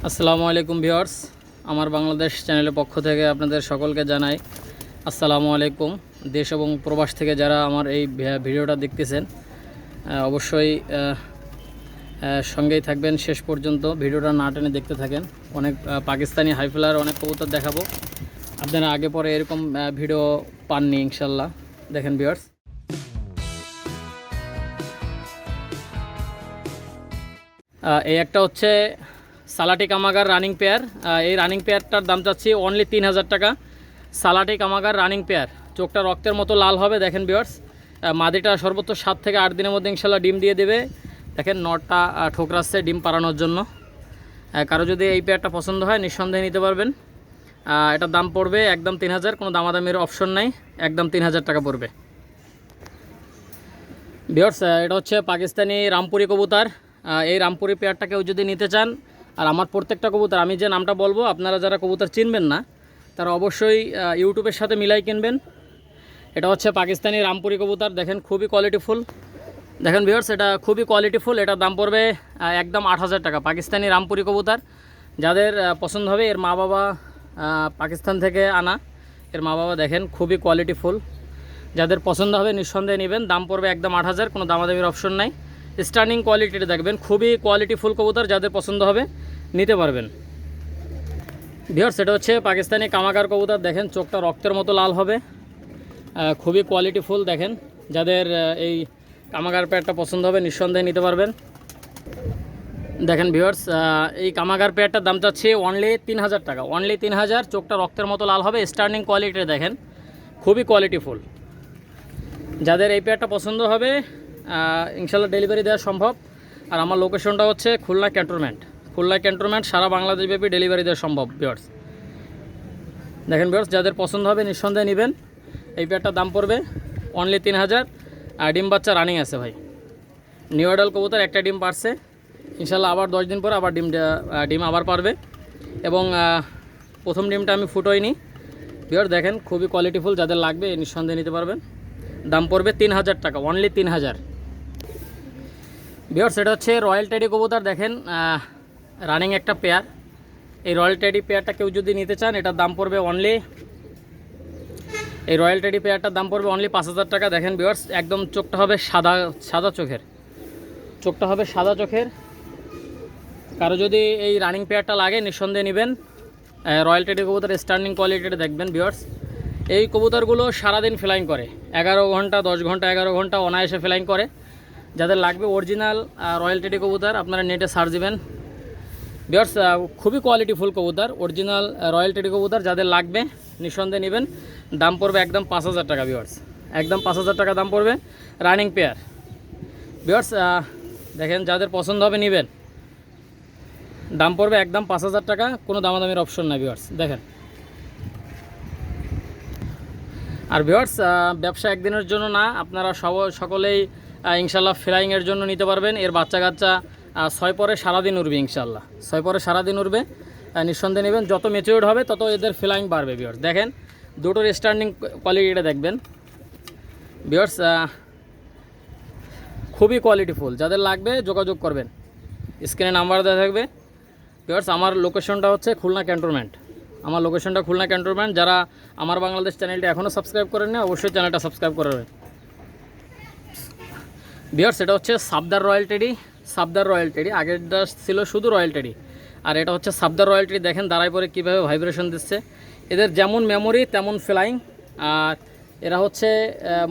আসসালামু আলাইকুম ভিউয়ার্স, আমার বাংলাদেশ চ্যানেলের পক্ষ থেকে আপনাদের সকলকে জানাই আসসালামু আলাইকুম। দেশ এবং প্রবাস থেকে যারা আমার এই ভিডিওটা দেখতেছেন অবশ্যই সঙ্গেই থাকবেন শেষ পর্যন্ত, ভিডিওটা না টেনে দেখতে থাকেন। অনেক পাকিস্তানি হাইফ্লার অনেক কবুতর দেখাবো, আপনারা আগে পরে এরকম ভিডিও পাননি ইনশাল্লাহ। দেখেন ভিউয়ার্স, এই একটা হচ্ছে সালাটি কামাগার রানিং পেয়ার। এই রানিং পেয়ারটার দাম চাচ্ছি অনলি 3000 টাকা। সালাটি কামাগার রানিং পেয়ার, চোখটা রক্তের মতো লাল হবে। দেখেন ভিউয়ার্স, মাদিটা সর্বোচ্চ 7 থেকে 8 দিনের মধ্যে ইনশাল্লাহ ডিম দিয়ে দেবে। দেখেন নটটা ঠোকরাচ্ছে ডিম পাড়ানোর জন্য। কারো যদি এই পেয়ারটা পছন্দ হয় নিঃসন্দেহে নিতে পারবেন। এটার দাম পড়বে একদম 3000, কোনো দামাদামির অপশন নাই, একদম 3000 টাকা পড়বে। ভিউয়ার্স, এটা হচ্ছে পাকিস্তানি রামপুরি কবুতর। এই রামপুরি পেয়ারটা কেউ যদি নিতে চান, আর আমার প্রত্যেকটা কবুতর আমি যে নামটা বলবো আপনারা যারা কবুতর চিনবেন না তারা অবশ্যই ইউটিউবের সাথে মিলাই কিনবেন। এটা হচ্ছে পাকিস্তানি রামপুরি কবুতর, দেখেন খুবই কোয়ালিটিফুল। দেখেন ভিউয়ার্স, এটা খুবই কোয়ালিটিফুল। এটার দাম পড়বে একদম 8000 টাকা। পাকিস্তানি রামপুরি কবুতর যাদের পছন্দ হবে, এর মা বাবা পাকিস্তান থেকে আনা, এর মা বাবা দেখেন খুবই কোয়ালিটিফুল। যাদের পছন্দ হবে নিঃসন্দেহে নেবেন, দাম পড়বে একদম 8000, কোনো দামাদামির অপশন নাই। স্টার্নিং কোয়ালিটিটা দেখবেন, খুবই কোয়ালিটিফুল কবুতর, যাদের পছন্দ হবে নিতে পারবেন। ভিউয়ার্স, এটা হচ্ছে পাকিস্তানি কামাগার কবুতর, দেখেন চোখটা রক্তের মতো লাল হবে, খুবই কোয়ালিটিফুল। দেখেন যাদের এই কামাগার পেয়ারটা পছন্দ হবে নিঃসন্দেহে নিতে পারবেন। দেখেন ভিউয়ার্স, এই কামাগার পেয়ারটার দাম চাচ্ছি অনলি 3000 টাকা, অনলি 3000। চোখটা রক্তের মতো লাল হবে, স্টার্নিং কোয়ালিটিটা দেখেন খুবই কোয়ালিটিফুল। যাদের এই পেয়ারটা পছন্দ হবে ইনশাল্লাহ ডেলিভারি দেওয়া সম্ভব। আর আমার লোকেশনটা হচ্ছে খুলনা ক্যান্টনমেন্ট। খুলনা ক্যান্টনমেন্ট, সারা বাংলাদেশব্যাপী ডেলিভারি দেওয়া সম্ভব। ভিউয়ার্স দেখেন ভিউয়ার্স, যাদের পছন্দ হবে নিঃসন্দেহে নেবেন। এই পেয়ারটার দাম পড়বে অনলি 3000। আর ডিম বাচ্চা রানিং আছে ভাই, নিউ অ্যাডাল কবুতর, একটা ডিম পারছে, ইনশাল্লাহ আবার 10 দিন পরে আবার ডিম আবার পারবে। এবং প্রথম ডিমটা আমি ফুটোইনি। ভিউয়ার্স দেখেন খুবই কোয়ালিটিফুল, যাদের লাগবে নিঃসন্দেহে নিতে পারবেন। দাম পড়বে 3000 টাকা, অনলি 3000। ভিউয়ার্স, এটা হচ্ছে রয়্যাল টেডি কবুতর, দেখেন রানিং একটা পেয়ার। এই রয়্যাল টেডি পেয়ারটা কেউ যদি নিতে চান, এটার দাম পড়বে অনলি, এই রয়্যাল টেডি পেয়ারটার দাম পড়বে অনলি 5000 টাকা। দেখেন ভিউয়ার্স, একদম চোখটা হবে সাদা চোখের, চোখটা হবে সাদা চোখের। কারো যদি এই রানিং পেয়ারটা লাগে নিঃসন্দেহে নেবেন। রয়্যাল টেডি কবুতর স্টার্নিং কোয়ালিটিটা দেখবেন ভিউয়ার্স। এই কবুতরগুলো সারাদিন ফ্লাইং করে, 11 ঘন্টা 10 ঘন্টা 11 ঘন্টা অনায়াসে ফ্লাইং করে। যাদের লাগবে অরিজিনাল রয়্যাল টেডি কবুতর, আপনারা নেটে সার্চ দিবেন। ভিউয়ার্স, খুবই কোয়ালিটিফুল কবুতর, অরিজিনাল রয়্যাল টেডি কবুতর, যাদের লাগবে নিঃসন্দেহে নেবেন। দাম পড়বে একদম 5000 টাকা ভিউয়ার্স, একদম 5000 টাকা দাম পড়বে রানিং পেয়ার। ভিউয়ার্স দেখেন, যাদের পছন্দ হবে নেবেন, দাম পড়বে একদম 5000 টাকা, কোনো দামাদামির অপশন নাই। ভিউয়ার্স দেখেন। আর ভিউয়ার্স, ব্যবসা একদিনের জন্য না, আপনারা সকলেই ইনশাল্লাহ ফ্লাইংয়ের জন্য নিতে পারবেন। এর বাচ্চা কাচ্চা 6 পরে সারাদিন উড়বে ইনশাল্লাহ, 6 পরে সারাদিন উড়বে, নিঃসন্দেহে নেবেন। যত ম্যাচিউরড হবে তত এদের ফ্লাইং বাড়বে। ভিউয়ার্স দেখেন, দুটোর স্ট্যান্ডিং কোয়ালিটিটা দেখবেন। ভিউয়ার্স খুবই কোয়ালিটিফুল, যাদের লাগবে যোগাযোগ করবেন, স্ক্রিনে নাম্বার দেওয়া থাকবে। ভিউয়ার্স, আমার লোকেশনটা হচ্ছে খুলনা ক্যান্টনমেন্ট, আমার লোকেশনটা খুলনা ক্যান্টনমেন্ট। যারা আমার বাংলাদেশ চ্যানেলটা এখনও সাবস্ক্রাইব করেন না, অবশ্যই চ্যানেলটা সাবস্ক্রাইব করবেন। ভিউয়ার্স, এটা হচ্ছে সাবদার royal teddy, Sabdar royal teddy, আগেরটা ছিল শুধু রয়্যাল টেডি, আর এটা হচ্ছে সাবদার রয়্যাল টেডি। দেখেন দাঁড়ায় পরে কীভাবে ভাইব্রেশন দিচ্ছে, এদের যেমন মেমোরি তেমন ফ্লাইং। আর এরা হচ্ছে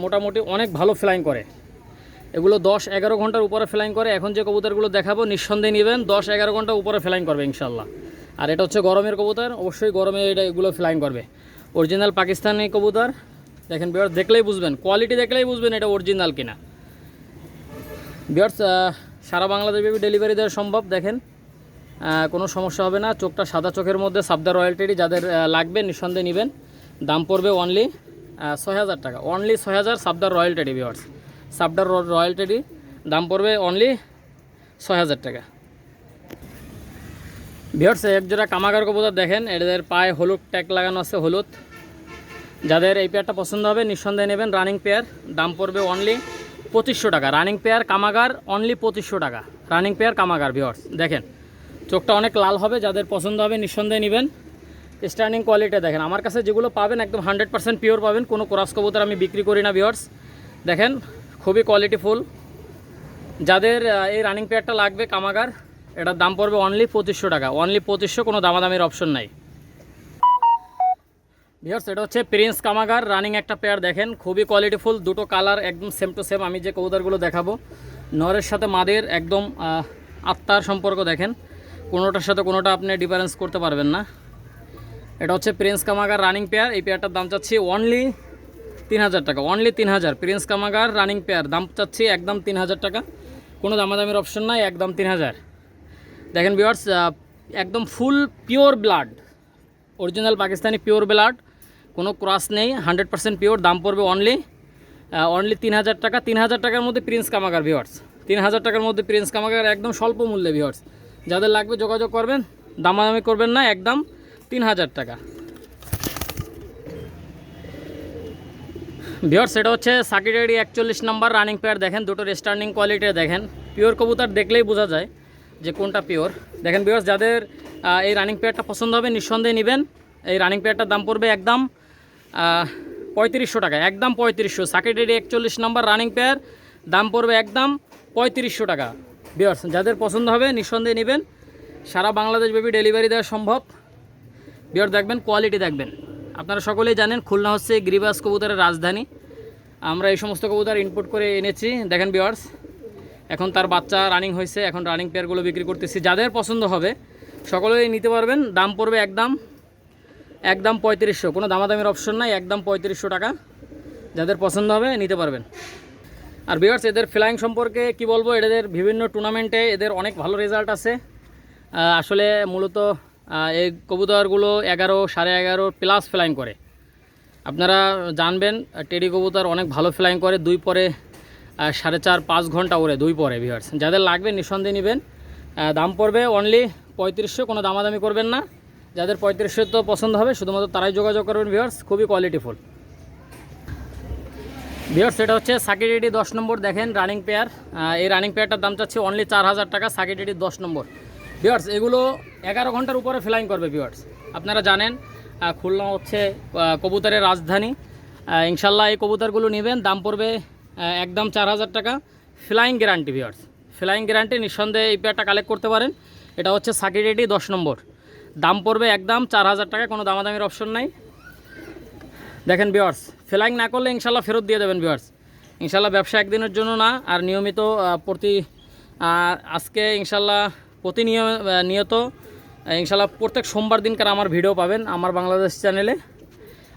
মোটামুটি অনেক ভালো ফ্লাইং করে, এগুলো 10-11 ঘন্টার উপরে ফ্লাইং করে। এখন যে কবুতরগুলো দেখাবো নিঃসন্দেহে নেবেন, 10-11 ঘন্টা উপরে ফ্লাইং করবে ইনশাল্লাহ। আর এটা হচ্ছে গরমের কবুতর, অবশ্যই গরমে এগুলো ফ্লাইং করবে। অরিজিনাল পাকিস্তানি কবুতর, দেখেন ভিউয়ার্স, দেখলেই বুঝবেন, কোয়ালিটি দেখলেই বুঝবেন এটা অরিজিনাল কিনা। ভিউয়ার্স, সারা বাংলাদেশব্যাপী ডেলিভারি দেওয়া সম্ভব। দেখেন কোনো সমস্যা হবে না, চোখটা সাদা চোখের মধ্যে সাবদার রয়্যাল টেডি, যাদের লাগবে নিঃসন্দেহে নেবেন। দাম পড়বে অনলি 6000 টাকা, only 6000 Sabdar royal teddy. Viewers, Sabdar royal teddy দাম পড়বে অনলি 6000 টাকা। ভিউয়ার্স, একজোড়া কামাগার কবুতর দেখেন, এদের পায়ে হলুদ ট্যাগ লাগানো আছে, হলুদ। যাদের এই পেয়ারটা পছন্দ হবে নিঃসন্দেহে নেবেন, রানিং পেয়ার। দাম পড়বে অনলি 2500 টাকা, রানিং পেয়ার কামাগার অনলি 2500 টাকা, রানিং পেয়ার কামাগার। ভিউয়ার্স দেখেন চোখটা অনেক লাল হবে, যাদের পছন্দ হবে নিঃসন্দেহে নেবেন। স্ট্যান্ডিং কোয়ালিটি দেখেন, আমার কাছে যেগুলো পাবেন একদম 100% পিওর পাবেন, কোনো ক্রস কবুতর আমি বিক্রি করি না ভিউয়ার্স। দেখেন খুবই কোয়ালিটিফুল। যাদের এই রানিং পেয়ারটা লাগবে কামাগার, এটার দাম পড়বে অনলি 2500 টাকা, অনলি 2500, কোনো দামাদামির অপশন নাই ভিউয়ার্স। এটা হচ্ছে প্রিন্স কামাগার রানিং একটা পেয়ার, দেখেন খুবই কোয়ালিটিফুল, দুটো কালার একদম সেম টু সেম। আমি যে কবুতরগুলো দেখাবো নরের সাথে মাদের একদম আত্মার সম্পর্ক, দেখেন কোনোটার সাথে কোনোটা আপনি ডিফারেন্স করতে পারবেন না। এটা হচ্ছে প্রিন্স কামাগার রানিং পেয়ার, এই পেয়ারটার দাম চাচ্ছি অনলি 3000 টাকা, অনলি 3000। প্রিন্স কামাগার রানিং পেয়ার দাম চাচ্ছি একদম 3000 টাকা, কোনো দামাদামির অপশন নাই, একদম 3000। দেখেন ভিউয়ার্স, একদম ফুল pure blood, original Pakistani pure blood, কোনো ক্রস নেই, 100% পিওর। দাম পড়বে অনলি 3000 টাকা। 3000 টাকার মধ্যে প্রিন্স কামাগার ভিউয়ার্স, 3000 টাকার মধ্যে প্রিন্স কামাগার, একদম স্বল্প মূল্যে ভিউয়ার্স। যাদের লাগবে যোগাযোগ করবেন, দামাদামি করবেন না, একদম 3000 টাকা ভিউয়ার্স। এটা হচ্ছে সাকিরেডি 41 নম্বর রানিং পেয়ার, দেখেন দুটোর স্ট্যান্ডিং কোয়ালিটি দেখেন, পিওর কবুতর দেখলেই বোঝা যায় যে কোনটা পিওর। দেখেন ভিউয়ার্স, যাদের এই রানিং পেয়ারটা পছন্দ হবে নিঃসন্দেহে নেবেন। এই রানিং পেয়ারটার দাম পড়বে একদম 3500 টাকা, একদম 3500। সাকিরেডি 41 নম্বর রানিং পেয়ার, দাম পড়বে একদম 3500 টাকা ভিউয়ার্স। যাদের পছন্দ হবে নিঃসন্দেহে নেবেন, সারা বাংলাদেশ ব্যাপী ডেলিভারি দেওয়া সম্ভব ভিউয়ার্স। দেখবেন কোয়ালিটি দেখবেন, আপনারা সকলেই জানেন খুলনা হচ্ছে গিরিবাজ কবুতরের রাজধানী, আমরা এই সমস্ত কবুতর ইনপুট করে এনেছি। দেখেন ভিউয়ার্স, এখন তার বাচ্চা রানিং হয়েছে, এখন রানিং পেয়ারগুলো বিক্রি করতেছি। যাদের পছন্দ হবে সকলেই নিতে পারবেন, দাম পড়বে একদম 3500, কোনো দামাদামির অপশন নাই, একদম 3500 টাকা। যাদের পছন্দ হবে নিতে পারবেন। আর ভিউয়ার্স, এদের ফ্লাইং সম্পর্কে কি বলবো, এদের বিভিন্ন টুর্নামেন্টে এদের অনেক ভালো রেজাল্ট আছে। আসলে মূলত এই কবুতরগুলো 11, 11.5 প্লাস ফ্লাইং করে, আপনারা জানবেন। টেডি কবুতর অনেক ভালো ফ্লাইং করে, 2 পরে 4.5-5 ঘন্টা ওরে, 2 পরে ভিউয়ার্স। যাদের লাগবে নিঃসন্দেহে নেবেন, দাম পড়বে অনলি 3500, কোনো দামাদামি করবেন না। যাদের 3500 তো পছন্দ হবে শুধুমাত্র তারাই যোগাযোগ করবেন ভিউয়ার্স, খুবই কোয়ালিটিফুল ভিউয়ার্স। এটা হচ্ছে সাকিরেডি 10 নম্বর, দেখেন রানিং পেয়ার, এই রানিং পেয়ারটার দাম চাচ্ছি অনলি 4000 টাকা, সাকিরেডি 10 নম্বর ভিউয়ার্স। এগুলো 11 ঘন্টার উপরে ফ্লাইং করবে ভিউয়ার্স। আপনারা জানেন খুলনা হচ্ছে কবুতরের রাজধানী, ইনশাল্লাহ এই কবুতরগুলো নেবেন, দাম পড়বে একদম 4000 টাকা, flying guarantee viewers, flying guarantee. নিঃসন্দেহে এই পেয়ারটা কালেক্ট করতে পারেন। এটা হচ্ছে সাকিরেডি 10 নম্বর, দাম পড়বে একদম 4000 টাকা, কোনো দামাদামির অপশন নাই। দেখেন ভিউয়ার্স, ফ্লাইং না করলে ইনশাল্লাহ ফেরত দিয়ে দেবেন ভিউয়ার্স। ইনশাল্লাহ ব্যবসা একদিনের জন্য না, আর নিয়মিত আজকে ইনশাল্লাহ নিয়ত ইনশাল্লাহ প্রত্যেক সোমবার দিনকার আমার ভিডিও পাবেন আমার বাংলাদেশ চ্যানেলে।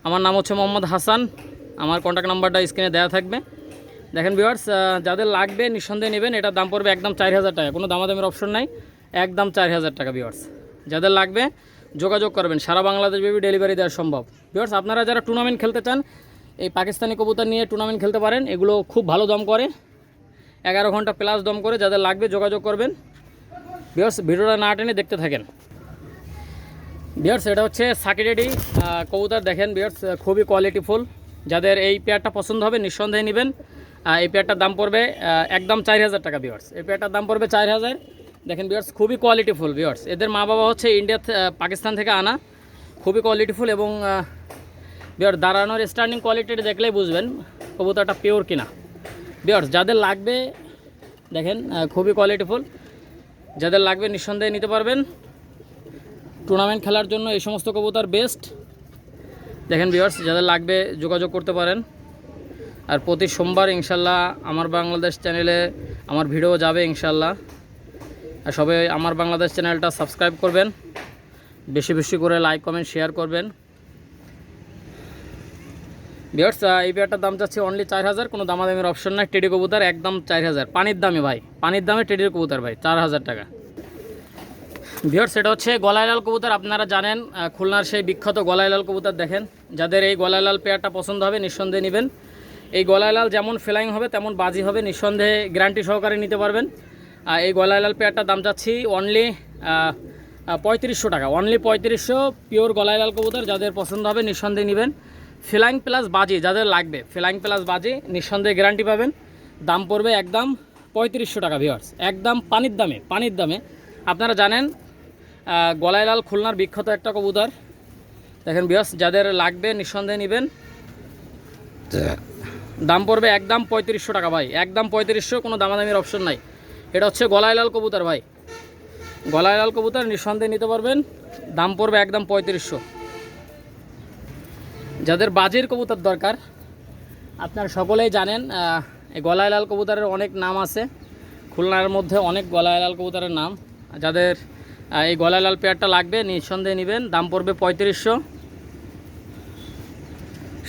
আমার নাম হচ্ছে মোহাম্মদ হাসান, আমার কন্ট্যাক্ট নাম্বারটা স্ক্রিনে দেওয়া থাকবে। দেখেন ভিউয়ার্স, যাদের লাগবে নিঃসন্দেহে নেবেন, এটার দাম পড়বে একদম 4000 টাকা, কোনো দামাদামির অপশন নাই, একদম 4000 টাকা ভিউয়ার্স। যাদের লাগবে যোগাযোগ করবেন, সারা বাংলাদেশ ব্যাপী ডেলিভারি দেওয়া সম্ভব ভিউয়ার্স। আপনারা যারা টুর্নামেন্ট খেলতে চান, এই পাকিস্তানি কবুতর নিয়ে টুর্নামেন্ট খেলতে পারেন, এগুলো খুব ভালো দম করে, 11 ঘন্টা প্লাস দম করে। যাদের লাগবে যোগাযোগ করবেন ভিউয়ার্স, ভিডিওটা না টেনে দেখতে থাকেন ভিউয়ার্স। এটা হচ্ছে সাকিরেডি কবুতর, দেখেন ভিউয়ার্স খুবই কোয়ালিটিফুল। যাদের এই পেয়ারটা পছন্দ হবে নিঃসন্দেহে নেবেন। এই পেয়ারটার দাম পড়বে একদম 4000 টাকা ভিউয়ার্স, এই পেয়ারটার দাম পড়বে 4000। দেখেন ভিউয়ার্স, খুবই কোয়ালিটিফুল ভিউয়ার্স। এদের মা বাবা হচ্ছে পাকিস্তান থেকে আনা, খুবই কোয়ালিটিফুল। এবং ভিউয়ার্স দাঁড়ানোর স্ট্যান্ডিং কোয়ালিটিটা দেখলেই বুঝবেন কবুতরটা পিওর কিনা ভিউয়ার্স। যাদের লাগবে দেখেন খুবই কোয়ালিটিফুল, যাদের লাগবে নিঃসন্দেহে নিতে পারবেন। টুর্নামেন্ট খেলার জন্য এই সমস্ত কবুতর বেস্ট। দেখেন ভিউয়ার্স, যাদের লাগবে যোগাযোগ করতে পারেন। আর প্রতি সোমবার ইনশাল্লাহ আমার বাংলাদেশ চ্যানেলে আমার ভিডিও যাবে ইনশাল্লাহ। আর সবাই আমার বাংলাদেশ চ্যানেলটা সাবস্ক্রাইব করবেন, বেশি বেশি করে লাইক কমেন্ট শেয়ার করবেন ভিউয়ার্স। এই পেয়ারটার দাম চাচ্ছি অনলি 4000, কোনো দামাদামির অপশন নাই। টেডি কবুতর একদম 4000, পানির দামে ভাই, পানির দামে টেডির কবুতর ভাই, 4000 টাকা ভিউয়ার্স। এটা হচ্ছে গলাইলাল কবুতর, আপনারা জানেন খুলনার সেই বিখ্যাত গলাইলাল কবুতর। দেখেন যাদের এই গলাইলাল পেয়ারটা পছন্দ হবে নিঃসন্দেহে নেবেন। এই গলাইলাল যেমন ফ্লাইং হবে তেমন বাজি হবে, নিঃসন্দেহে গ্যারান্টি সহকারে নিতে পারবেন। এই গলাইলাল পেয়ারটার দাম চাচ্ছি অনলি 3500 টাকা, অনলি 3500, পিওর গলাইলাল কবুতর। যাদের পছন্দ হবে নিঃসন্দেহে নেবেন। ফ্লাইং প্লাস বাজি যাদের লাগবে, ফ্লাইং প্লাস বাজি নিঃসন্দেহে গ্যারান্টি পাবেন। দাম পড়বে একদম 3500 টাকা ভিউয়ার্স, একদম পানির দামে, পানির দামে। আপনারা জানেন গলায় লাল খুলনার বিখ্যাত একটা কবুতর। দেখেন ভিউয়ার্স, যাদের লাগবে নিঃসন্দেহে নেবেন। দাম পড়বে একদম 3500 টাকা ভাই, একদম 3500, কোনো দামাদামির অপশন নাই। এটা হচ্ছে গলায় লাল কবুতর ভাই, গলায় লাল কবুতর নিঃসন্দেহে নিতে পারবেন। দাম পড়বে একদম 3500। যাদের বাজির কবুতর দরকার, আপনারা সকলেই জানেন এই গলায় লাল কবুতরের অনেক নাম আছে, খুলনার মধ্যে অনেক গলায় লাল কবুতরের নাম। যাদের এই গলায় লাল পেয়ারটা লাগবে নিঃসন্দেহে নেবেন। দাম পড়বে 3500।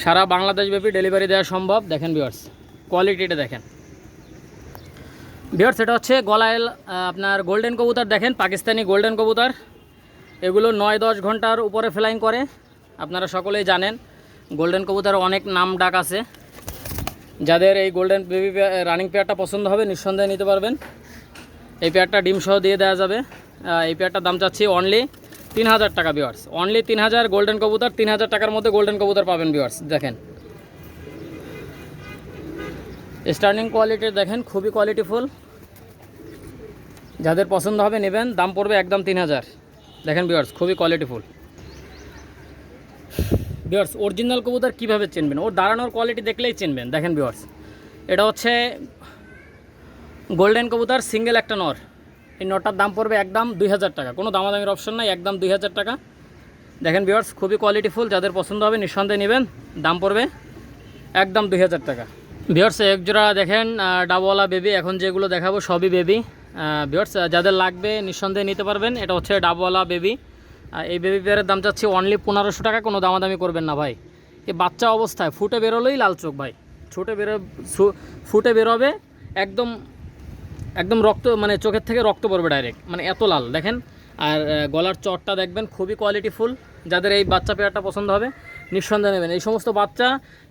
সারা বাংলাদেশ ব্যাপী ডেলিভারি দেওয়া সম্ভব। দেখেন ভিউয়ার্স, কোয়ালিটিটা দেখেন ভিউয়ার্স। এটা হচ্ছে গলায় আপনার গোল্ডেন কবুতর। দেখেন পাকিস্তানি গোল্ডেন কবুতর, এগুলো 9-10 ঘন্টার উপরে ফ্লাইং করে। আপনারা সকলেই জানেন গোল্ডেন কবুতরের অনেক নাম ডাক আছে। যাদের এই গোল্ডেন বেবি রানিং পেয়ারটা পছন্দ হবে নিঃসন্দেহে নিতে পারবেন। এই পেয়ারটা ডিম সহ দিয়ে দেওয়া যাবে। এই পেয়ারটার দাম চাচ্ছি অনলি 3000 টাকা ভিউয়ার্স, অনলি 3000। গোল্ডেন কবুতর 3000 টাকার মধ্যে গোল্ডেন কবুতর পাবেন ভিউয়ার্স। দেখেন স্টার্নিং কোয়ালিটি দেখেন, খুবই কোয়ালিটিফুল। যাদের পছন্দ হবে নেবেন। দাম পড়বে একদম 3000। দেখেন ভিউয়ার্স, খুবই কোয়ালিটিফুল। ভিউয়ার্স, অরিজিনাল কবুতর কীভাবে চিনবেন? ওর দাঁড়ানোর কোয়ালিটি দেখলেই চিনবেন। দেখেন ভিউয়ার্স, এটা হচ্ছে গোল্ডেন কবুতর, সিঙ্গেল একটা নর। এই নরটার দাম পড়বে একদম 2000 টাকা, কোনো দামাদামির অপশন নাই, একদম 2000 টাকা। দেখেন ভিউয়ার্স, খুবই কোয়ালিটিফুল। যাদের পছন্দ হবে নিঃসন্দেহে নেবেন। দাম পড়বে একদম 2000 টাকা। ভিউয়ার্স, একজোড়া দেখেন ডাবওয়ালা বেবি, এখন যেগুলো দেখাবো সবই বেবি। ভিউয়ার্স, যাদের লাগবে নিঃসন্দেহে নিতে পারবেন। এটা হচ্ছে ডাবওয়ালা বেবি। এই বেবি পেয়ারের দাম চাচ্ছি অনলি 1500 টাকা, কোনো দামাদামি করবেন না ভাই। এই বাচ্চা অবস্থায় ফুটে বেরোলেই লাল চোখ ভাই, ফুটে বেরোবে একদম, একদম রক্ত, মানে চোখের থেকে রক্ত পড়বে ডাইরেক্ট, মানে এত লাল। দেখেন, আর গলার চটটা দেখবেন, খুবই কোয়ালিটিফুল। যাদের এই বাচ্চা পেয়ারটা পছন্দ হবে নিঃসন্দেহে নেবেন। এই সমস্ত বাচ্চা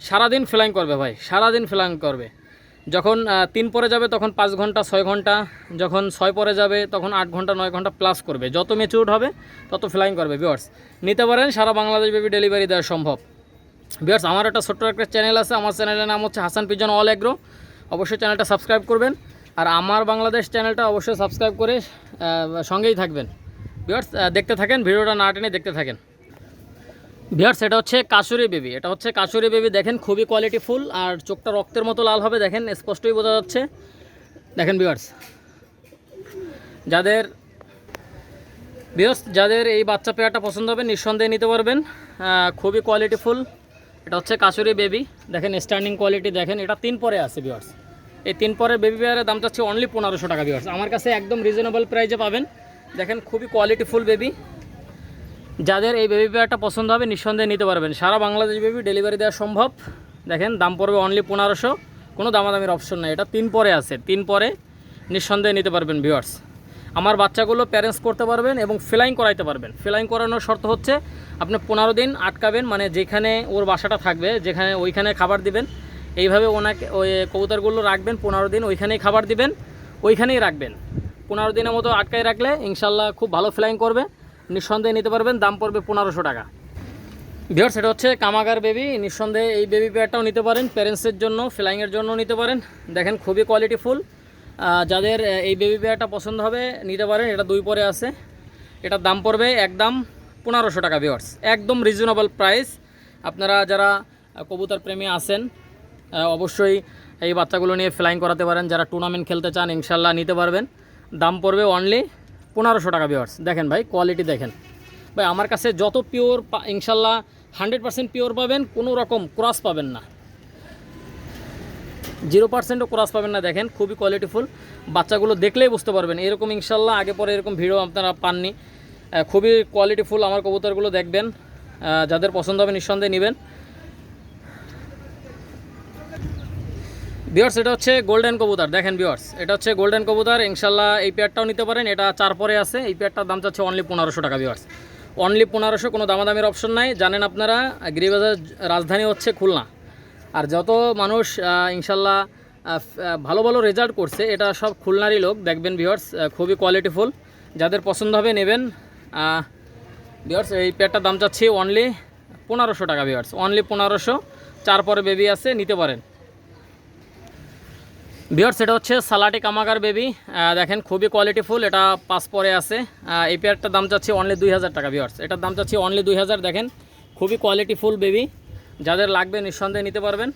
সারাদিন ফ্লাইং করবে ভাই, সারাদিন ফ্লাইং করবে। যখন 3 পরে যাবে তখন 5 ঘন্টা 6 ঘন্টা, যখন 6 পরে যাবে তখন 8 ঘন্টা 9 ঘন্টা প্লাস করবে। যত ম্যাচিউরড হবে তত ফ্লাইং করবে। ভিউয়ার্স, নিতে পারেন, সারা বাংলাদেশ ব্যাপী ডেলিভারি দেওয়া সম্ভব। ভিউয়ার্স, আমার একটা ছোট্ট একটা চ্যানেল আছে, আমার চ্যানেলের নাম হচ্ছে হাসান পিজন অল এগ্রো। অবশ্যই চ্যানেলটা সাবস্ক্রাইব করবেন, আর আমার বাংলাদেশ চ্যানেলটা অবশ্যই সাবস্ক্রাইব করে সঙ্গেই থাকবেন। ভিউয়ার্স, দেখতে থাকেন, ভিডিওটা না টেনে দেখতে থাকেন। ভিউয়ার্স, এটা হচ্ছে কাশুরি বেবি, এটা হচ্ছে কাশুরি বেবি। দেখেন খুবই কোয়ালিটিফুল, আর চোখটা রক্তের মতো লাল হবে। দেখেন স্পষ্টই বোঝা যাচ্ছে। দেখেন ভিউয়ার্স, যাদের এই বাচ্চা পেয়ারটা পছন্দ হবে নিঃসন্দেহে নিতে পারবেন। খুবই কোয়ালিটিফুল। এটা হচ্ছে কাশুরি বেবি। দেখেন স্টার্নিং কোয়ালিটি দেখেন, এটা 3 পরে আছে ভিউয়ার্স। এই 3 পরের বেবি পেয়ারের দাম চাচ্ছি অনলি 1500 টাকা ভিউয়ার্স। আমার কাছে একদম রিজনেবল প্রাইসে পাবেন। দেখেন খুবই কোয়ালিটিফুল বেবি। যাদের এই বেবি পেয়ারটা পছন্দ হবে নিঃসন্দেহে নিতে পারবেন। সারা বাংলাদেশ বেবি ডেলিভারি দেওয়া সম্ভব। দেখেন দাম পড়বে অনলি 1500, কোনো দামাদামির অপশন নেই। এটা 3 পরে আছে, 3 পরে নিঃসন্দেহে নিতে পারবেন ভিউয়ার্স। আমার বাচ্চাগুলো প্যারেন্টস করতে পারবেন এবং ফ্লাইং করাইতে পারবেন। ফ্লাইং করানোর শর্ত হচ্ছে আপনি 15 দিন আটকাবেন, মানে যেখানে ওর বাসাটা থাকবে যেখানে, ওইখানে খাবার দিবেন। এইভাবে ওনাকে ওই কবুতরগুলো রাখবেন 15 দিন, ওইখানেই খাবার দিবেন, ওইখানেই রাখবেন। 15 দিনের মতো আটকায় রাখলে ইনশাল্লাহ খুব ভালো ফ্লাইং করবে। নিঃসন্দেহে নিতে পারবেন। দাম পড়বে 1500 টাকা। ভিউয়ার্স, এটা হচ্ছে কামাগার বেবি। নিঃসন্দেহে এই বেবি পেয়ারটাও নিতে পারেন, প্যারেন্টসের জন্য, ফ্লাইংয়ের জন্য নিতে পারেন। দেখেন খুবই কোয়ালিটিফুল। যাদের এই বেবি পেয়ারটা পছন্দ হবে নিতে পারেন। এটা 2 পরে আছে। এটার দাম পড়বে একদম 1500 টাকা ভিউয়ার্স, একদম রিজনেবল প্রাইস। আপনারা যারা কবুতর প্রেমী আছেন অবশ্যই এই বাচ্চাগুলো নিয়ে ফ্লাইং করাতে পারেন। যারা টুর্নামেন্ট খেলতে চান ইনশাল্লাহ নিতে পারবেন। দাম পড়বে অনলি 1500 টাকা ভিউয়ার্স। দেখেন ভাই কোয়ালিটি দেখেন ভাই, আমার কাছে যত পিওর ইনশাল্লাহ 100% পিওর পাবেন, কোনো রকম ক্রস পাবেন না, 0%ও ক্রস পাবেন না। দেখেন খুবই কোয়ালিটিফুল। বাচ্চাগুলো দেখলেই বুঝতে পারবেন এরকম, ইনশাল্লাহ আগে পরে এরকম ভিডিও আপনারা পাননি। খুবই কোয়ালিটিফুল আমার কবুতরগুলো দেখবেন। যাদের পছন্দ হবে নিঃসন্দেহে নেবেন। ভিউয়ার্স, এটা হচ্ছে গোল্ডেন কবুতর। দেখেন ভিউয়ার্স, এটা হচ্ছে গোল্ডেন কবুতর। ইনশাল্লাহ এই পেয়ারটাও নিতে পারেন। এটা 4 পরে আছে। এই পেয়ারটার দাম চাচ্ছে অনলি 1500 টাকা ভিউয়ার্স, অনলি 1500, কোনো দামাদামির অপশন নাই। জানেন আপনারা গিরিবাজার রাজধানী হচ্ছে খুলনা, আর যত মানুষ ইনশাল্লাহ ভালো ভালো রেজাল্ট করছে এটা সব খুলনারই লোক। দেখবেন ভিউয়ার্স, খুবই কোয়ালিটিফুল। যাদের পছন্দ হবে নেবেন। ভিউয়ার্স, এই পেয়ারটার দাম চাচ্ছি অনলি 1500 টাকা ভিউয়ার্স, অনলি 1500। 4 পরে বেবি আছে, নিতে পারেন। ভিউয়ার্স এটা হচ্ছে সালাটি কামাগার বেবি, দেখেন খুবই কোয়ালিটিফুল, এটা 5 পরে আছে। এই পেয়ারটার দাম চাচ্ছি অনলি 2000 টাকা। ভিউয়ার্স এটার দাম চাচ্ছি অনলি 2000। দেখেন খুবই কোয়ালিটিফুল বেবি, যাদের লাগবে নিঃসন্দেহে নিতে পারবেন।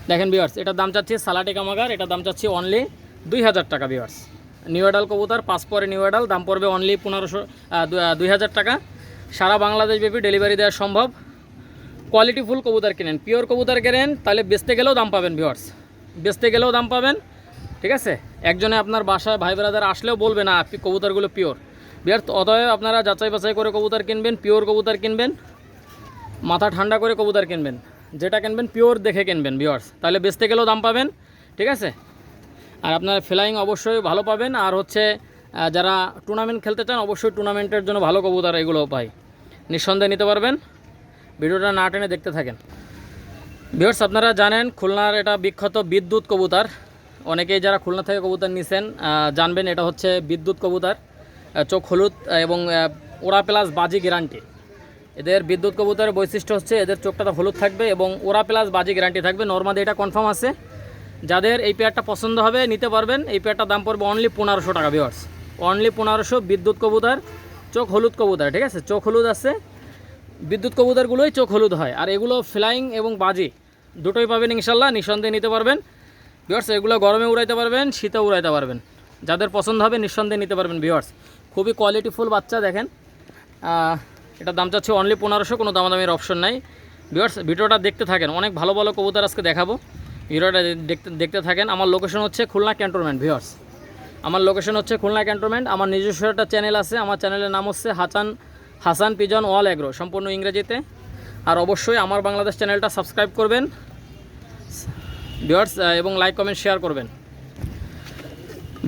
দেখেন ভিউয়ার্স এটার দাম চাচ্ছি সালাটি কামাগার, এটার দাম চাচ্ছি অনলি 2000 টাকা। ভিউয়ার্স নিউ অ্যাডাল কবুতর, 5 পরে নিউ অ্যাডাল, দাম পড়বে অনলি 2000 টাকা। সারা বাংলাদেশ বেবি ডেলিভারি দেওয়া সম্ভব। কোয়ালিটিফুল কবুতর কেনেন, পিওর কবুতর কেনেন, তাহলে বেচতে গেলেও দাম পাবেন। ভিউয়ার্স বেচতে গেলেও দাম পাবেন, ঠিক আছে। একজনে আপনার বাসায় ভাই ব্রাদার আসলেও বলবে না আপনি কবুতরগুলো পিওর। ভিউয়ার্স অতএব আপনারা যাচাই বাছাই করে কবুতর কিনবেন, পিওর কবুতর কিনবেন, মাথা ঠান্ডা করে কবুতর কিনবেন, যেটা কিনবেন পিওর দেখে কিনবেন। ভিউয়ার্স তাহলে বেচতে গেলেও দাম পাবেন, ঠিক আছে। আর আপনার ফ্লাইং অবশ্যই ভালো পাবেন। আর হচ্ছে যারা টুর্নামেন্ট খেলতে চান অবশ্যই টুর্নামেন্টের জন্য ভালো কবুতর এগুলো পাই, নিঃসন্দেহে নিতে পারবেন। ভিডিওটা না টেনে দেখতে থাকেন। ভিউয়ার্স আপনারা জানেন খুলনার এটা বিখ্যাত বিদ্যুৎ কবুতর, অনেকেই যারা খুলনা থেকে কবুতর নিছেন জানবেন এটা হচ্ছে বিদ্যুৎ কবুতর, চোখ হলুদ এবং ওরা প্লাস বাজি গ্যারান্টি। এদের বিদ্যুৎ কবুতরের বৈশিষ্ট্য হচ্ছে এদের চোখটা হলুদ থাকবে এবং ওরা প্লাস বাজি গ্যারান্টি থাকবে। নর্মালি এটা কনফার্ম আছে। যাদের এই পেয়ারটা পছন্দ হবে নিতে পারবেন। এই পেয়ারটার দাম পড়বে অনলি 1500 টাকা। ভিউয়ার্স অনলি 1500, বিদ্যুৎ কবুতর, চোখ হলুদ কবুতর, ঠিক আছে। চোখ হলুদ আছে, বিদ্যুৎ কবুতরগুলোই চোখ হলুদ হয়। আর এগুলো ফ্লাইং এবং বাজি দুটোই পাবেন ইনশাল্লাহ, নিঃসন্দেহে নিতে পারবেন। ভিউয়ার্স এগুলো গরমে উড়াইতে পারবেন, শীতে উড়াইতে পারবেন, যাদের পছন্দ হবে নিঃসন্দেহে নিতে পারবেন। ভিউয়ার্স খুবই কোয়ালিটিফুল বাচ্চা, দেখেন এটার দাম চাচ্ছে অনলি 1500, কোনো দামাদামির অপশন নাই। ভিউয়ার্স ভিডিওটা দেখতে থাকেন, অনেক ভালো ভালো কবুতর আজকে দেখাবো, ভিডিওটা দেখতে থাকেন। আমার লোকেশন হচ্ছে খুলনা ক্যান্টনমেন্ট। ভিউয়ার্স আমার লোকেশন হচ্ছে খুলনা ক্যান্টনমেন্ট। আমার নিজস্ব একটা চ্যানেল আছে, আমার চ্যানেলের নাম হচ্ছে হাসান পিজন অল এগ্রো, সম্পূর্ণ ইংরেজিতে। আর অবশ্যই আমার বাংলাদেশ চ্যানেলটা সাবস্ক্রাইব করবেন ভিউয়ার্স, এবং লাইক কমেন্ট শেয়ার করবেন।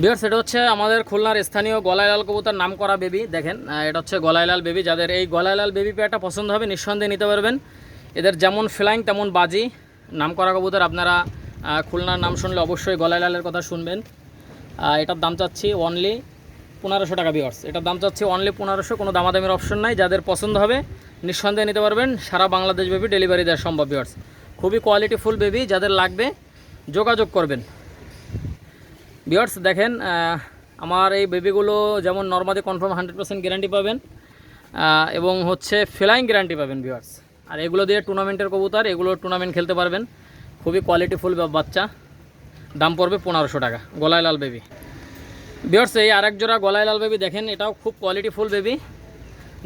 ভিউয়ার্স এটা হচ্ছে আমাদের খুলনার স্থানীয় গলাইলাল কবুতর নাম করা বেবি। দেখেন এটা হচ্ছে গলাইলাল বেবি, যাদের এই গলাইলাল বেবি পেয়ারটা পছন্দ হবে নিঃসন্দেহে নিতে পারবেন। এদের যেমন ফ্লাইং তেমন বাজি, নাম করা কবুতর। আপনারা খুলনার নাম শুনলে অবশ্যই গলাইলালের কথা শুনবেন। এটার দাম চাচ্ছি অনলি 1500 টাকা। ভিউয়ার্স এটার দাম চাচ্ছি অনলি 1500, কোনো দামাদামির অপশন নাই। যাদের পছন্দ হবে নিঃসন্দেহে নিতে পারবেন। সারা বাংলাদেশ বেবি ডেলিভারি দেওয়া সম্ভব। ভিউয়ার্স খুবই কোয়ালিটিফুল বেবি, যাদের লাগবে যোগাযোগ করবেন। ভিউয়ার্স দেখেন আমার এই বেবিগুলো যেমন নর্মালি কনফার্ম 100% গ্যারান্টি পাবেন এবং হচ্ছে ফ্লাইং গ্যারান্টি পাবেন। ভিউয়ার্স আর এগুলো দিয়ে টুর্নামেন্টের কবুতর, এগুলো টুর্নামেন্ট খেলতে পারবেন। খুবই কোয়ালিটিফুল বাচ্চা, দাম পড়বে 1500 টাকা। গলাইলাল বেবি। ভিউয়ার্স এই আরেক জোড়া গলাইলাল বেবি দেখেন, এটাও খুব কোয়ালিটিফুল বেবি।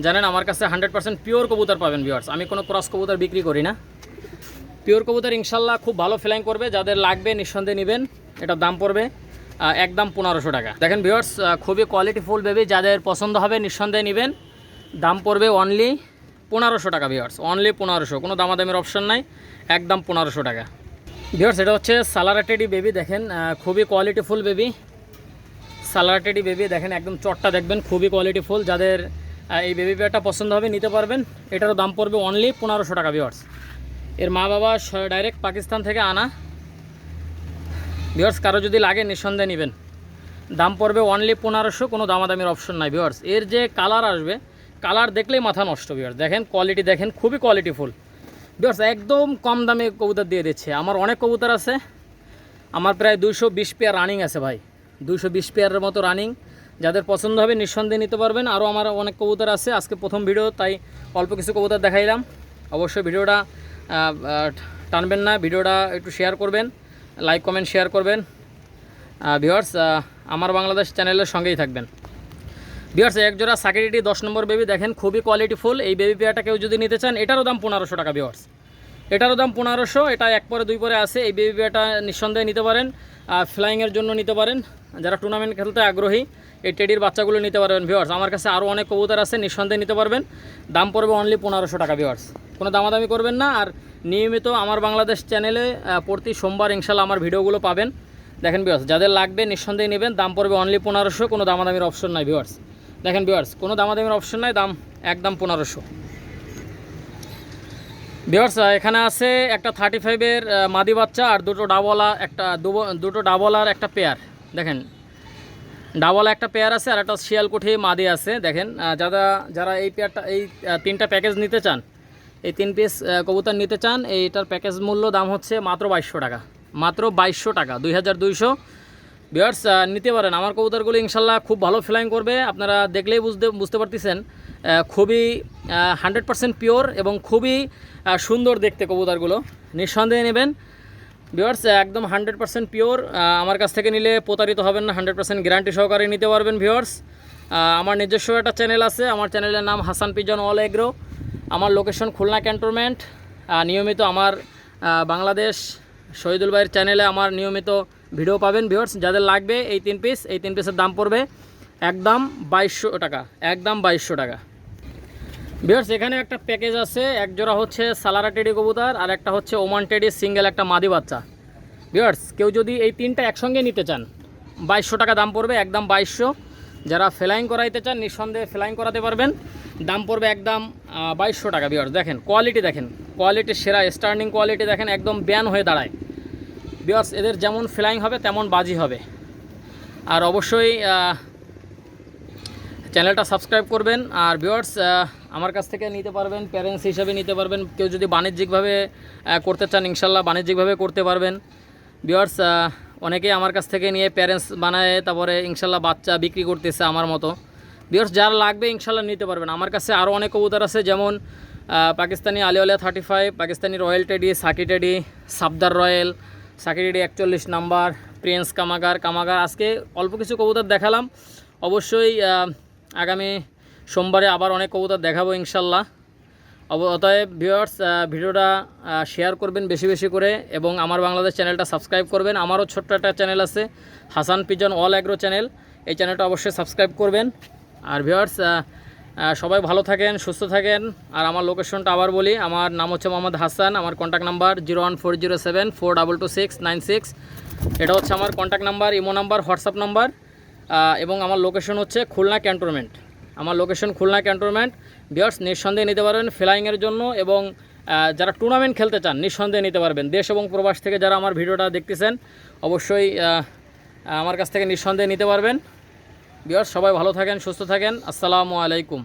জানেন আমার কাছে 100% পিওর কবুতর পাবেন। ভিউয়ার্স আমি কোনো ক্রস কবুতর বিক্রি করি না, পিওর কবুতর ইনশাল্লাহ খুব ভালো ফ্লাইং করবে। যাদের লাগবে নিঃসন্দেহে নেবেন। এটার দাম পড়বে একদম 1500 টাকা। দেখেন ভিউয়ার্স খুবই কোয়ালিটিফুল বেবি, যাদের পছন্দ হবে নিঃসন্দেহে নেবেন। দাম পড়বে অনলি 1500 টাকা। ভিউয়ার্স অনলি 1500, কোনো দামাদামির অপশন নাই, একদম 1500 টাকা। ভিউয়ার্স এটা হচ্ছে সালারাটেডি বেবি। দেখেন খুবই কোয়ালিটিফুল বেবি, সালারাটেডি বেবি। দেখেন একদম চটটা দেখবেন, খুবই কোয়ালিটিফুল। যাদের এই বেবি পেয়ারটা পছন্দ হবে নিতে পারবেন। এটারও দাম পড়বে অনলি 1500 টাকা। ভিউয়ার্স এর মা বাবা ডাইরেক্ট পাকিস্তান থেকে আনা। ভিউয়ার্স কারো যদি লাগে নিঃসন্দেহে নেবেন। দাম পড়বে অনলি 1500, কোনো দামাদামির অপশন নাই। ভিউয়ার্স এর যে কালার আসবে, কালার দেখলেই মাথা নষ্ট। ভিউয়ার্স দেখেন কোয়ালিটি, দেখেন খুবই কোয়ালিটিফুল। ভিউয়ার্স একদম কম দামে কবুতর দিয়ে দিচ্ছে। আমার অনেক কবুতর আছে, আমার প্রায় 220 পেয়ার রানিং আছে ভাই, 220 পেয়ারের মতো রানিং। যাদের পছন্দ হবে নিঃসন্দেহে নিতে পারবেন। আরও আমার অনেক কবুতর আছে, আজকে প্রথম ভিডিও তাই অল্প কিছু কবুতর দেখাইলাম। অবশ্যই ভিডিওটা টানবেন না, ভিডিওটা একটু শেয়ার করবেন, লাইক কমেন্ট শেয়ার করবেন। ভিউয়ার্স আমার বাংলাদেশ চ্যানেলের সঙ্গেই থাকবেন। ভিউয়ার্স এক জোড়া সাকিরিটি 10 নম্বর বেবি, দেখেন খুবই কোয়ালিটিফুল। এই বেবি পেয়ারটা কেউ যদি নিতে চান এটারও দাম 1500 টাকা। ভিউয়ার্স এটারও দাম 1500, এটা 1 পরে 2 পরে আছে। এই বেবি পেয়ারটা নিঃসন্দেহে নিতে পারেন, ফ্লাইংয়ের জন্য নিতে পারেন। যারা টুর্নামেন্ট খেলতে আগ্রহী এই টেডির বাচ্চাগুলো নিতে পারবেন। ভিউয়ার্স আমার কাছে আরও অনেক কবুতর আছে, নিঃসন্দেহে নিতে পারবেন। দাম পড়বে অনলি 1500 টাকা। ভিউয়ার্স কোনো দামাদামি করবেন না। আর নিয়মিত আমার বাংলাদেশ চ্যানেলে প্রতি সোমবার ইনশাল্লাহ আমার ভিডিওগুলো পাবেন। দেখেন ভিউয়ার্স যাদের লাগবে নিঃসন্দেহে নেবেন। দাম পড়বে অনলি 1500, কোনো দামাদামির অপশন নাই। ভিউয়ার্স দেখেন ভিউয়ার্স কোনো দামাদামির অপশন নাই, দাম একদম 1500। ভিউয়ার্স এখানে আছে একটা 35-এর মাদি বাচ্চা আর দুটো ডাবলার একটা পেয়ার। দেখেন ডাবল একটা পেয়ার আছে আর একটা শিয়ালকুঠি মাদি আছে। দেখেন যারা এই পেয়ারটা এই 3টা প্যাকেজ নিতে চান, এই 3 পিস কবুতর নিতে চান, এইটার প্যাকেজ মূল্য দাম হচ্ছে মাত্র 2200 টাকা। মাত্র 2200 টাকা, 2200। ভিউয়ার্স নিতে পারেন আমার কবুতরগুলো, ইনশাল্লাহ খুব ভালো ফ্লাইং করবে। আপনারা দেখলেই বুঝতে পারতেছেন, খুবই 100% পিওর এবং খুবই সুন্দর দেখতে কবুতরগুলো, নিঃসন্দেহে নেবেন। ভিউয়ার্স একদম 100% পিওর, আমার কাছ থেকে নিলে প্রতারিত হবেন না, 100% গ্যারান্টি সহকারে নিতে পারবেন। ভিউয়ার্স আমার নিজস্ব একটা চ্যানেল আছে, আমার চ্যানেলের নাম হাসান পিজন অল এগ্রো। আমার লোকেশন খুলনা ক্যান্টনমেন্ট। নিয়মিত আমার বাংলাদেশ শহীদুল ভাইয়ের চ্যানেলে আমার নিয়মিত ভিডিও পাবেন। ভিউয়ার্স যাদের লাগবে এই 3 পিস, এই 3 পিসের দাম পড়বে একদম 2200 টাকা, একদম 2200 টাকা। ভিউয়ার্স এখানে একটা প্যাকেজ আছে, এক জোড়া হচ্ছে সালারা টেডি কবুতর আর একটা হচ্ছে ওমান টেডি সিঙ্গেল একটা মাদি বাচ্চা। ভিউয়ার্স কেউ যদি এই 3টা একসঙ্গে নিতে চান 2200 টাকা দাম পড়বে, একদম 2200। যারা ফ্লাইং করাইতে চান নিঃসন্দেহে ফ্লাইং করাতে পারবেন, দাম পড়বে একদম 2200 টাকা। ভিউয়ার্স দেখেন কোয়ালিটি, দেখেন কোয়ালিটির সেরা স্টার্নিং কোয়ালিটি, দেখেন একদম ব্যান হয়ে দাঁড়ায়। ভিউয়ার্স এদের যেমন ফ্লাইং হবে তেমন বাজি হবে। আর অবশ্যই চ্যানেলটা সাবস্ক্রাইব করবেন। আর ভিউয়ার্স আমার কাছ থেকে নিতে পারবেন, প্যারেন্টস হিসাবে নিতে পারবেন। কেউ যদি বাণিজ্যিকভাবে করতে চান ইনশাল্লাহ বাণিজ্যিকভাবে করতে পারবেন। ভিউয়ার্স অনেকেই আমার কাছ থেকে নিয়ে প্যারেন্টস বানায় তারপরে ইনশাল্লাহ বাচ্চা বিক্রি করতেছে আমার মতো। ভিউয়ার্স যারা লাগবে ইনশাল্লাহ নিতে পারবেন। আমার কাছে আরও অনেক কবুতর আছে, যেমন Pakistani Aliwalia 35, Pakistani royal teddy, Saki teddy, Sabdar royal, Saki teddy 41 number, prince কামাগার। আজকে অল্প কিছু কবুতর দেখালাম, অবশ্যই আগামী সোমবারে আবার অনেক কবুতর দেখাবো ইনশাল্লাহ। অতএব ভিউয়ার্স ভিডিওটা শেয়ার করবেন বেশি বেশি করে এবং আমার বাংলাদেশ চ্যানেলটা সাবস্ক্রাইব করবেন। আমারও ছোট্ট একটা চ্যানেল আছে Hasan pigeon all agro channel, এই চ্যানেলটা অবশ্যই সাবস্ক্রাইব করবেন। আর ভিউয়ার্স সবাই ভালো থাকেন, সুস্থ থাকেন। আর আমার লোকেশনটা আবার বলি, আমার নাম হচ্ছে মোহাম্মদ হাসান, আমার কন্ট্যাক্ট নাম্বার 01407422696। এটা হচ্ছে আমার contact number, imo number, WhatsApp number. এবং আমার লোকেশন হচ্ছে খুলনা ক্যান্টনমেন্ট, আমার লোকেশন খুলনা ক্যান্টনমেন্ট। ভিউয়ার্স নিঃসন্দেহে নিতে পারবেন ফ্লাইংয়ের জন্য, এবং যারা টুর্নামেন্ট খেলতে চান নিঃসন্দেহে নিতে পারবেন। দেশ এবং প্রবাস থেকে যারা আমার ভিডিওটা দেখতেছেন অবশ্যই আমার কাছ থেকে নিঃসন্দেহে নিতে পারবেন। ভিউয়ার্স সবাই ভালো থাকেন, সুস্থ থাকেন। আসসালামু আলাইকুম।